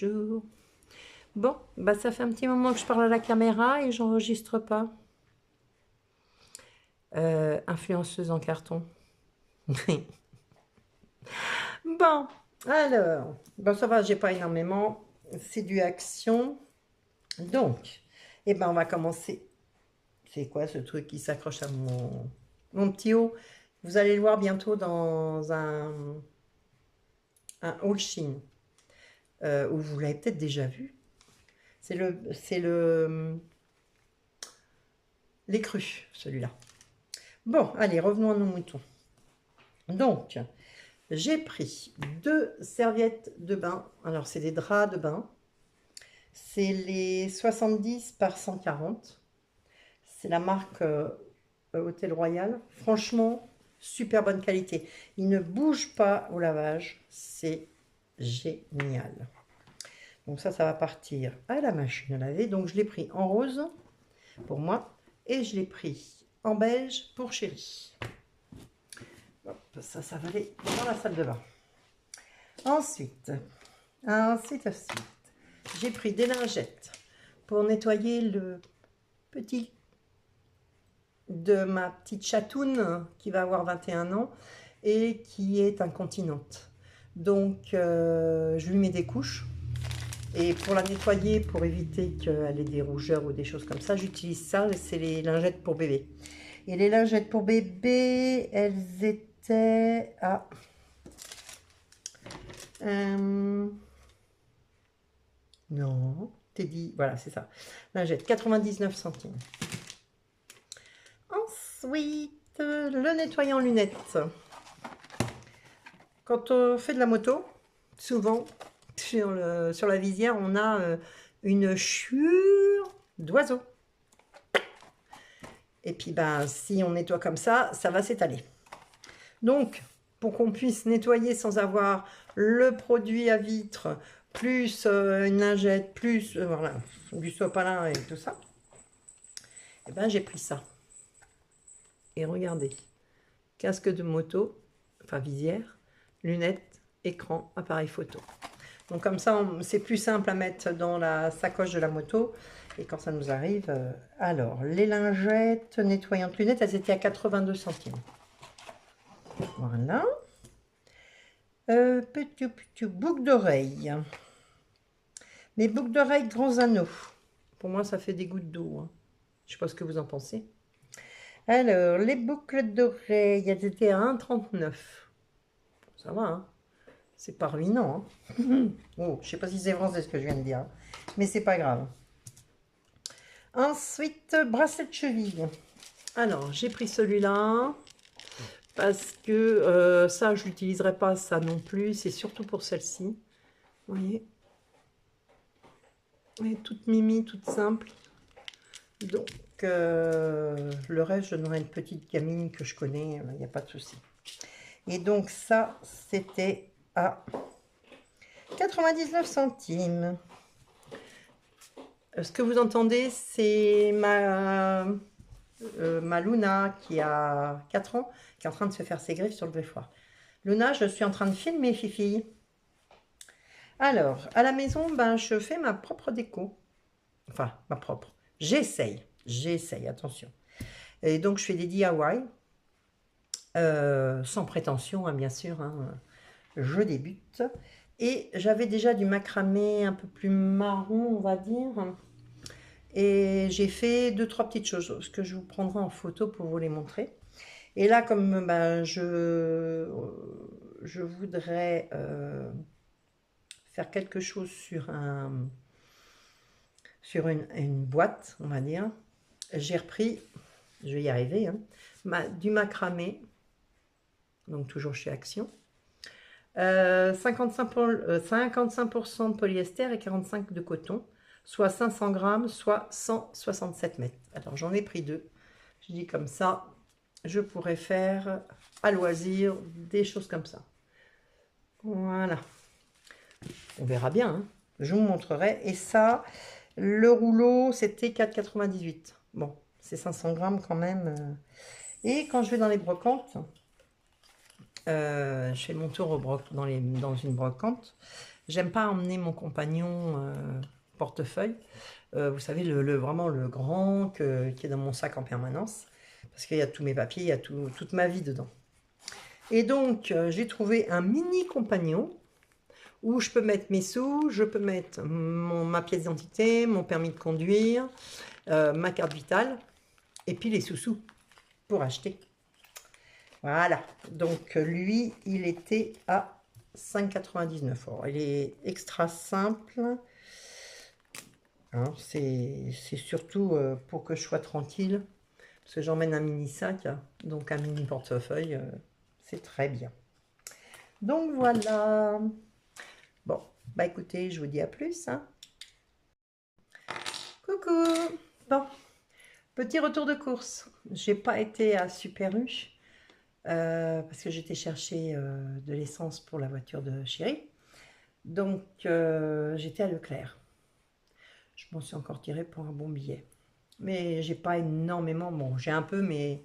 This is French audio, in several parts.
bonjour. Bon, bah ça fait un petit moment que je parle à la caméra et j'enregistre pas. Influenceuse en carton. Bon, alors, bon ça va, j'ai pas énormément. C'est du action. Donc, eh ben on va commencer. C'est quoi ce truc qui s'accroche à mon petit haut? Vous allez le voir bientôt dans un haul Shein. Où vous l'avez peut-être déjà vu. C'est les crus, celui-là. Bon, allez, revenons à nos moutons. Donc, j'ai pris 2 serviettes de bain. Alors, c'est des draps de bain. C'est les 70 par 140. C'est la marque Hôtel Royal. Franchement, super bonne qualité. Ils ne bougent pas au lavage. C'est génial. Donc ça va partir à la machine à laver. Donc, je l'ai pris en rose pour moi. Et je l'ai pris en beige pour Chérie. Hop, ça va aller dans la salle de bain. Ensuite, j'ai pris des lingettes pour nettoyer le petit de ma petite chatoune qui va avoir 21 ans et qui est incontinente. Donc, je lui mets des couches. Et pour la nettoyer, pour éviter qu'elle ait des rougeurs ou des choses comme ça, j'utilise ça, c'est les lingettes pour bébé. Et les lingettes pour bébé, elles étaient à... non, Teddy, voilà, c'est ça. Lingette, 99 centimes. Ensuite, le nettoyant lunettes. Quand on fait de la moto, souvent, sur la visière, on a une chure d'oiseau. Et puis, ben, si on nettoie comme ça va s'étaler. Donc, pour qu'on puisse nettoyer sans avoir le produit à vitre, plus une lingette, plus voilà, du sopalin et tout ça, et ben, j'ai pris ça. Et regardez, casque de moto, enfin visière, lunettes, écran, appareil photo. Donc comme ça, c'est plus simple à mettre dans la sacoche de la moto. Et quand ça nous arrive, alors, les lingettes nettoyantes lunettes, elles étaient à 82 centimes. Voilà. Petit boucle d'oreille. Mes boucles d'oreilles grands anneaux. Pour moi, ça fait des gouttes d'eau. Hein. Je ne sais pas ce que vous en pensez. Alors, les boucles d'oreilles, elles étaient à 1,39. Ça va, hein. C'est pas ruinant. Hein. Oh, je ne sais pas si c'est français ce que je viens de dire. Hein. Mais c'est pas grave. Ensuite, bracelet de cheville. Alors, j'ai pris celui-là. Parce que ça, je n'utiliserai pas ça non plus. C'est surtout pour celle-ci. Vous voyez? Elle est toute mimi, toute simple. Donc, le reste, je donnerai une petite gamine que je connais. Il n'y a pas de souci. Et donc, ça, c'était à 99 centimes. Ce que vous entendez, c'est ma Luna qui a 4 ans, qui est en train de se faire ses griffes sur le griffoir. Luna, je suis en train de filmer, Fifi. Alors, à la maison, ben, je fais ma propre déco. Enfin, ma propre. J'essaye, attention. Et donc, je fais des DIY. Sans prétention, hein, bien sûr. Hein, je débute. Et j'avais déjà du macramé un peu plus marron, on va dire. Et j'ai fait 2-3 petites choses que je vous prendrai en photo pour vous les montrer. Et là, comme ben, je voudrais faire quelque chose sur une boîte, on va dire, j'ai repris, je vais y arriver, hein, du macramé, donc toujours chez Action, 55% de polyester et 45% de coton, soit 500 grammes, soit 167 mètres. Alors j'en ai pris 2. Je dis comme ça, je pourrais faire à loisir des choses comme ça. Voilà. On verra bien. Hein. Je vous montrerai. Et ça, le rouleau, c'était 4,98. Bon, c'est 500 grammes quand même. Et quand je vais dans les brocantes, je fais mon tour dans une brocante. J'aime pas emmener mon compagnon portefeuille. Vous savez, vraiment le grand qui est dans mon sac en permanence. Parce qu'il y a tous mes papiers, il y a toute ma vie dedans. Et donc, j'ai trouvé un mini compagnon où je peux mettre mes sous, je peux mettre ma pièce d'identité, mon permis de conduire, ma carte vitale, et puis les sous-sous pour acheter. Voilà, donc lui, il était à 5,99 €. Il est extra simple. Hein, c'est surtout pour que je sois tranquille, parce que j'emmène un mini sac, donc un mini portefeuille, c'est très bien. Donc voilà. Bon, bah écoutez, je vous dis à plus. Hein. Coucou. Bon, petit retour de course. J'ai pas été à Super U parce que j'étais chercher de l'essence pour la voiture de chérie. Donc j'étais à Leclerc. Je m'en suis encore tiré pour un bon billet. Mais j'ai pas énormément. Bon, j'ai un peu, mais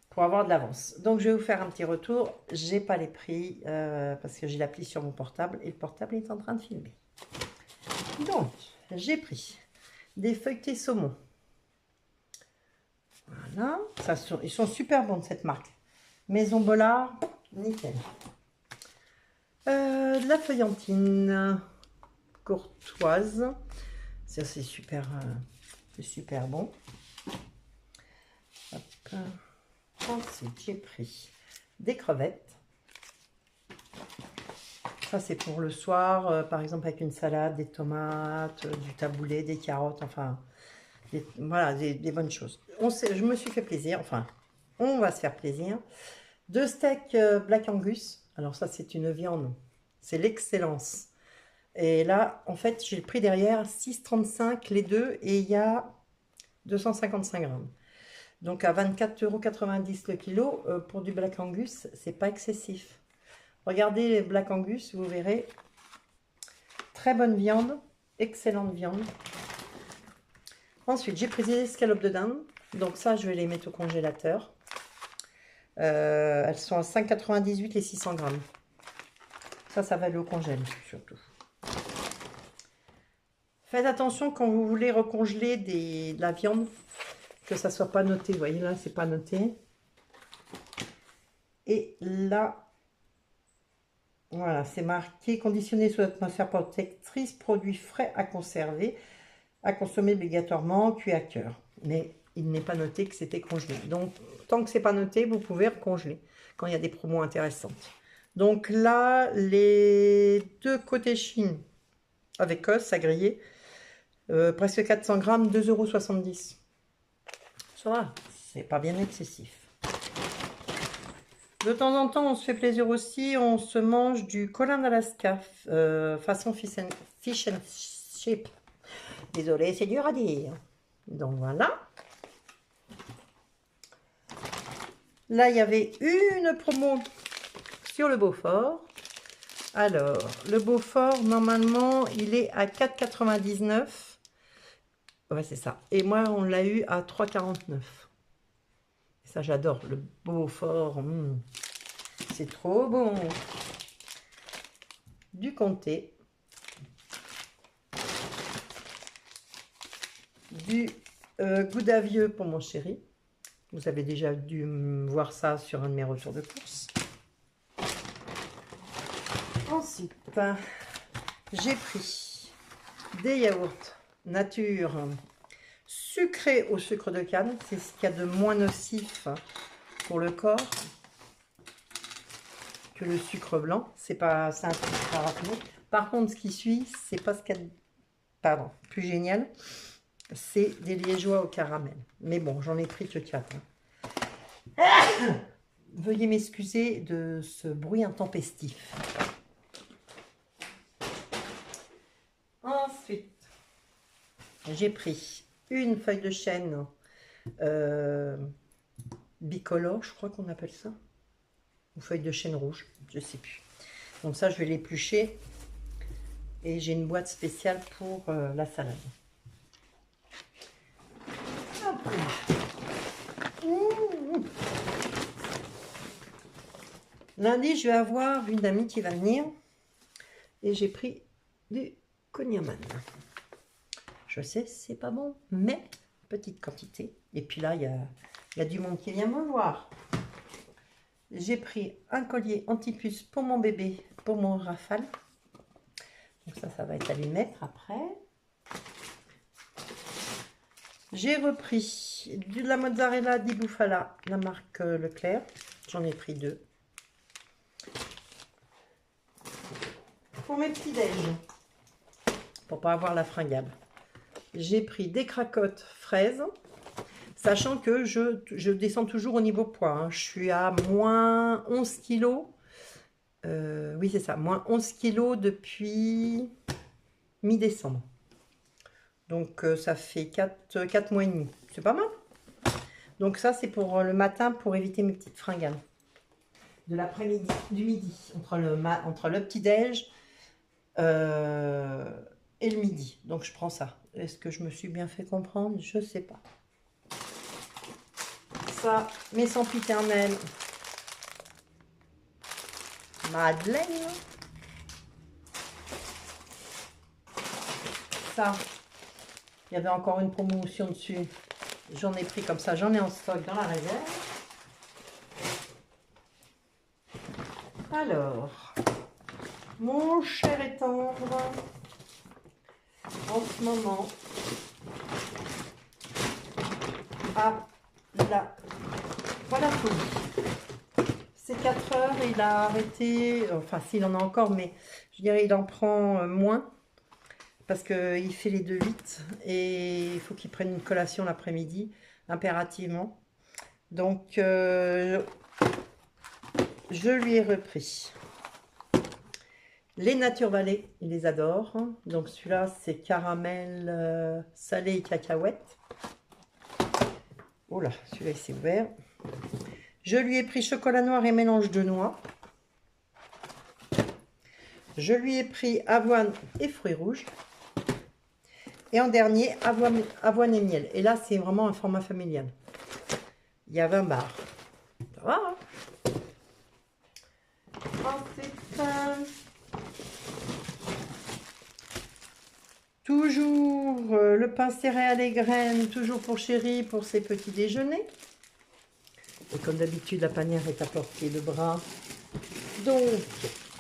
pour avoir de l'avance. Donc je vais vous faire un petit retour. J'ai pas les prix parce que j'ai l'appli sur mon portable et le portable est en train de filmer. Donc j'ai pris des feuilletés saumon. Voilà, ils sont super bons de cette marque. Maison Bollard, nickel. De la feuillantine courtoise. Ça c'est super bon. Hop. Ensuite j'ai pris des crevettes. Ça c'est pour le soir, par exemple avec une salade, des tomates, du taboulé, des carottes, enfin voilà, des bonnes choses. Je me suis fait plaisir, enfin on va se faire plaisir. 2 steaks Black Angus. Alors ça c'est une viande, c'est l'excellence. Et là en fait j'ai le prix derrière, 6,35 € les deux et il y a 255 grammes. Donc à 24,90 € le kilo, pour du Black Angus, c'est pas excessif. Regardez les Black Angus, vous verrez. Très bonne viande, excellente viande. Ensuite, j'ai pris des escalopes de dinde. Donc ça, je vais les mettre au congélateur. Elles sont à 5,98 € les 600 grammes. Ça va aller au congèle, surtout. Faites attention quand vous voulez recongeler de la viande, que ça soit pas noté. Vous voyez là, c'est pas noté. Et là, voilà, c'est marqué conditionné sous atmosphère protectrice, produit frais à conserver, à consommer obligatoirement, cuit à cœur. Mais il n'est pas noté que c'était congelé. Donc, tant que c'est pas noté, vous pouvez recongeler quand il y a des promos intéressantes. Donc là, les deux côtés Chine avec os à griller, presque 400 grammes, 2,70 €. Ça va, c'est pas bien excessif. De temps en temps, on se fait plaisir aussi, on se mange du colin d'Alaska, façon fish and chip. Désolée, c'est dur à dire. Donc voilà. Là, il y avait une promo sur le Beaufort. Alors, le Beaufort, normalement, il est à 4,99 €. Ouais, c'est ça. Et moi, on l'a eu à 3,49 €. Ça, j'adore. Le Beaufort, c'est trop bon. Du comté. Du gouda vieux pour mon chéri. Vous avez déjà dû voir ça sur un de mes retours de course. Ensuite, j'ai pris des yaourts nature sucrés au sucre de canne. C'est ce qu'il y a de moins nocif pour le corps que le sucre blanc. C'est un truc à rappeler. Par contre, ce qui suit, c'est pas ce qu'il y a de, pardon, plus génial. C'est des liégeois au caramel. Mais bon, j'en ai pris que 4. Veuillez m'excuser de ce bruit intempestif. Ensuite, j'ai pris une feuille de chêne bicolore, je crois qu'on appelle ça. Ou feuille de chêne rouge, je ne sais plus. Donc ça, je vais l'éplucher. Et j'ai une boîte spéciale pour la salade. Lundi, je vais avoir une amie qui va venir. Et j'ai pris du kouign-amann. Je sais, c'est pas bon, mais petite quantité. Et puis là, il y a du monde qui vient me voir. J'ai pris un collier anti-puce pour mon bébé, pour mon rafale. Donc ça va être à lui mettre après. J'ai repris de la mozzarella di bufala, la marque Leclerc. J'en ai pris 2. Pour mes petits déj, pour pas avoir la fringale, j'ai pris des cracottes fraises, sachant que je descends toujours au niveau poids. Hein. Je suis à moins 11 kg. Oui, c'est ça, moins 11 kg depuis mi-décembre. Donc, ça fait 4 mois et demi. C'est pas mal. Donc, ça, c'est pour le matin, pour éviter mes petites fringales. De l'après-midi, du midi, entre le petit-déj et le midi. Donc, je prends ça. Est-ce que je me suis bien fait comprendre? Je sais pas. Ça, mes sempiternelles. Madeleine. Ça, il y avait encore une promotion dessus. J'en ai pris comme ça. J'en ai en stock dans la réserve. Alors, mon cher et tendre, en ce moment, voilà tout. C'est 4 heures, il a arrêté, enfin s'il en a encore, mais je dirais il en prend moins, parce qu'il fait les 2 vite, et il faut qu'il prenne une collation l'après-midi, impérativement. Donc, je lui ai repris les Nature Valley, il les adore. Donc celui-là, c'est caramel salé et cacahuète. Oh là, celui-là, il s'est ouvert. Je lui ai pris chocolat noir et mélange de noix. Je lui ai pris avoine et fruits rouges. Et en dernier, avoine et miel. Et là, c'est vraiment un format familial. Il y a 20 barres. Ça va, hein? Ensuite, toujours le pain céréales et graines, toujours pour chéri, pour ses petits déjeuners. Et comme d'habitude, la panière est à portée de bras. Donc,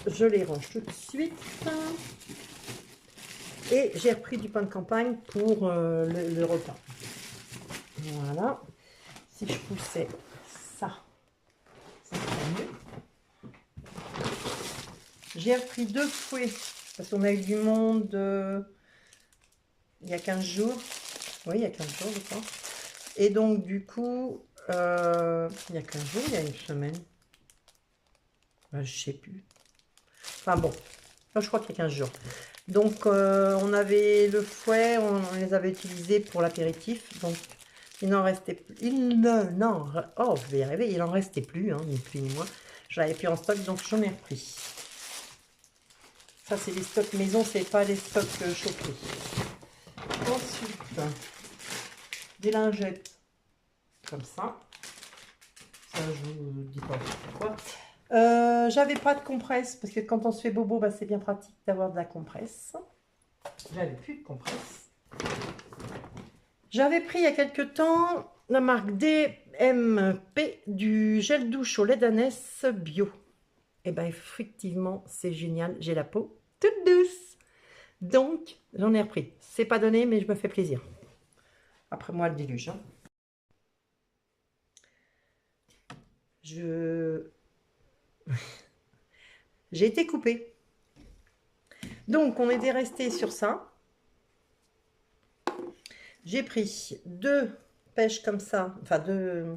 je les range tout de suite. Et j'ai repris du pain de campagne pour le repas. Voilà. Si je poussais ça serait mieux. J'ai repris 2 fouets, parce qu'on a eu du monde il y a 15 jours. Oui, il y a 15 jours, je pense. Et donc, du coup, il y a 15 jours, il y a une semaine. Ben, je sais plus. Enfin bon, là, je crois qu'il y a 15 jours. Donc, on avait le fouet, on les avait utilisés pour l'apéritif. Donc, il n'en restait plus. Oh, je vais y arriver. Il n'en restait plus, hein, ni plus ni moins. Je l'avais plus en stock, donc j'en ai repris. Ça, c'est les stocks maison, c'est pas les stocks chauffés. Ensuite, des lingettes comme ça. Ça, je vous dis pas pourquoi. J'avais pas de compresse parce que quand on se fait bobo, bah, c'est bien pratique d'avoir de la compresse. J'avais plus de compresse. J'avais pris il y a quelques temps la marque DMP du gel douche au lait d'ânesse bio. Et bien effectivement, c'est génial. J'ai la peau toute douce. Donc, j'en ai repris. C'est pas donné, mais je me fais plaisir. Après moi, le déluge. Hein. J'ai été coupée. Donc, on était resté sur ça. J'ai pris 2 pêches comme ça, enfin 2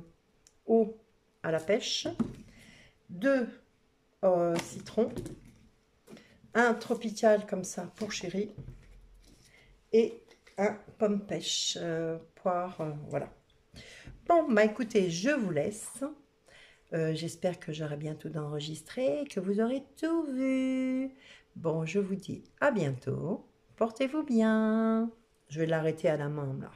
eaux à la pêche, 2 citrons, un tropical comme ça pour chéri et un pomme pêche, poire, voilà. Bon, bah écoutez, je vous laisse. J'espère que j'aurai bientôt d'enregistrer, que vous aurez tout vu. Bon, je vous dis à bientôt. Portez-vous bien. Je vais l'arrêter à la main là.